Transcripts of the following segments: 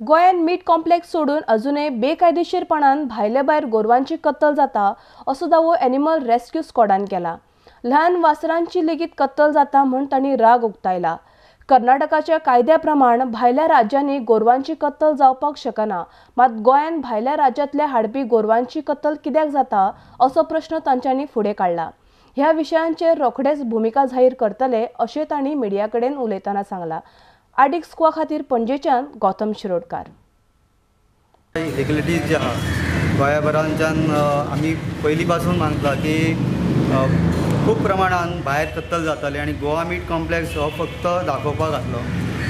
गोंयान मीठ कॉम्प्लेक्स सोडून अजूनय बेकायदेशीरपणान भायले भायर गोरवांची कत्तल जाता असो दावो एनिमल रेस्क्यू स्क्वॉडान केला। ल्हान वासरांची लेगीत कत्तल जाता म्हूण तांणी राग उक्तायला। कर्नाटकाच्या कायद्या प्रमाण भायल्या राज्यांनी गोरवांची कत्तल जावपाक शकना, मात गोंयान भायल्या राज्यांतल्या हाडपी गोरवांची कत्तल कित्याक जाता असो प्रश्न तांच्यांनी फुडें काडला। ह्या विशयांचेर रोखडेच भुमिका जाहीर करतले अशें तांणी मिडिया कडेन उलयतना सांगला। आडिक स्क्वा खातीर पणजेच्यान गौतम शिरोडकार। इलिगलिटीज जे आहा गोंयाभरांच्यान आमी पयलीं पासून मानता की खूब प्रमाणान भायर कत्तल जाताली आनी गोवा मीट कॉम्प्लेक्स हो फक्त दाखोवपाक आसलो।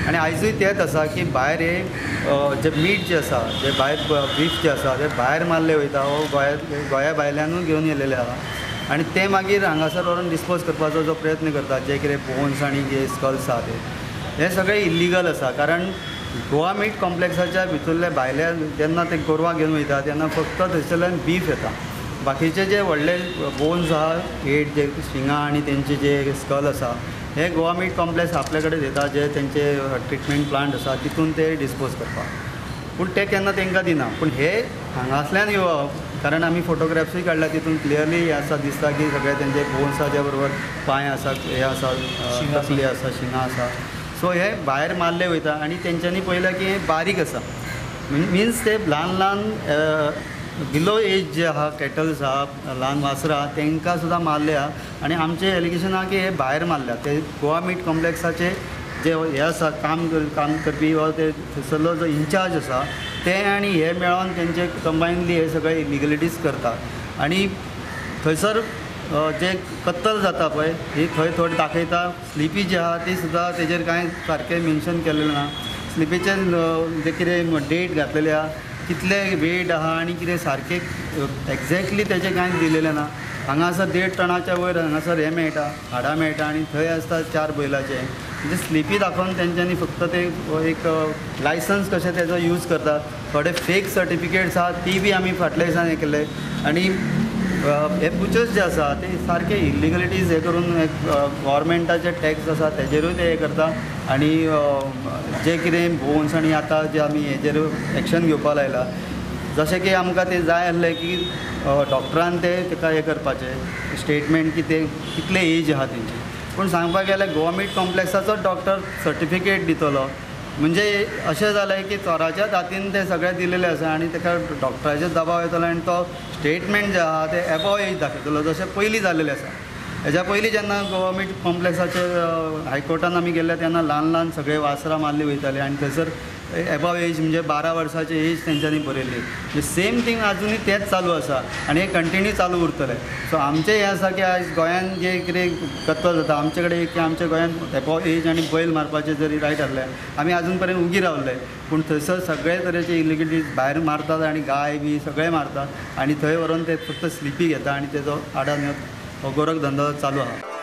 आनी आयजूय तेच आसा की भायर हे जे मीट जे आसा, जे भायर बीफ जे आसा ते भायर मारले वयता, हो गोंया भायल्यानूच घेवन येयलेले आहा आनी ते मागीर हांगासर व्हरून डिस्पोज करपाचो जो प्रयत्न करतात, जे कितें बोन्स आनी जे स्कल्स आहा ते सगळे इल्लिगल आसा। कारण गोवा मीट कॉम्प्लेक्साच्या भितरले भायल्या जेन्ना ते गोरवां घेवन वयता तेन्ना फक्त थंयसरल्यान बीफ येता। बाकीचे जे व्हडले बोन्स आहा, हेड जे शिंगां आनी तेंचे जे स्कल आसा हे गोवा मीट कॉम्प्लेक्स आपले कडेन दिता, जे तेंचे ट्रिटमेंट प्लांट आसा तितून ते डिस्पोज करपाक। पूण ते केन्ना तांकां दिना। पूण हे हांगासल्यान येवप, कारण आमी फोटोग्राफ्सूय काडल्या तितून क्लियरली हे आसा दिसता की सगळे तेंचे बोन्साच्या बरोबर पांय आसा, हे आसा, तकली आसा, शिंगां आसा। सो हे भायर मारले वयता आनी तेंच्यांनी पळयलां की हे बारीक आसा, मिन्स ते ल्हान ल्हान बिलो एज जे आहा कॅटल्स आहा, ल्हान वासरां तांकां सुद्दां मारले आहा। आनी आमचें एलिगेशन आहा की हे भायर मारल्या, ते गोवा मीट कॉम्प्लेक्साचे जे हे आसा काम करपी वा ते थंयसरलो जो इन्चार्ज आसा ते आनी हे मेळोन तेंचे कंबायनली हे सगळे इलिगलिटीज करतात। आनी थंयसर जे कत्तल जाता पळय ही थंय थोडी दाखयता। स्लिपी जी आहा ती सुद्दां तेजेर कांय सारकें मेन्शन केलेलें ना। स्लिपीचे जे कितें डेट घातलेली आहा, कितले वेट आहा आनी कितें सारकें एक्झॅक्टली तेजें कांय दिलेलें ना। हांगासर 1.5 टनाच्या वयर हांगासर हे मेळटा, हाडां मेळटा आनी थंय आसता 4 बैलाचे। म्हणजे स्लिपी दाखोवन तेंच्यांनी फक्त ते एक लायसन्स कशें तेजो यूज करतात। थोडे फेक सर्टिफिकेट्स आहा ती बी आमी फाटल्या दिसांनी हे केले। आनी हे बुचर्स जे आसा ते सारके इलिगलिटीज हे करून गव्हर्मेंटाचे टॅक्स आसा तेजेरूय ते हे करता। आनी जे कितें बोन्स आनी आतां जे आमी हेजेर एक्शन घेवपाक लायला, जशें की आमकां ते जाय आसलें की डॉक्टरान तेका हे करपाचें स्टेटमेंट की ते कितले एज आहा तेंची। पूण सांगपाक गेल्यार गोवा मीट कॉम्प्लेक्साचोच डॉक्टर सर्टिफिकेट दितलो, म्हणजे अशें जालें की चोराच्या हातीन ते सगळे दिलेले आसा आनी ताका डॉक्टराचेर दबाव येतलो आनी तो स्टेटमेंट जे आहा ते एबव एज दाखयतलो, जशें पयलीं जाल्लेलें आसा। हेज्या पयलीं जेन्ना गोवा मीट कॉम्प्लेक्साचेर हायकोर्टान आमी गेल्ले तेन्ना ल्हान ल्हान सगळे वासरां मारली वयताली आनी थंयसर एबव एज म्हणजे 12 वर्साची एज तेंच्यांनी बरयल्ली। म्हणजे सेम थींग आजुनूय तेंच चालू आसा आनी हे कंटिन्यू चालू उरतलें। सो आमचें हें आसा की आयज गोंयान जे कितें कत्तल जाता आमचे कडेन की आमच्या गोंयान एबव एज आनी बैल मारपाचें जरी रायट आसलें आमी आजून पर्यंत उगी रावले। पूण थंयसर सगळे तरेचे इलिगलिटीज भायर मारतात आनी गाय बी सगळे मारतात आनी थंय व्हरून ते फक्त स्लिपी घेता आनी तेजो आडान हो गोरख धंदो चालू आहा।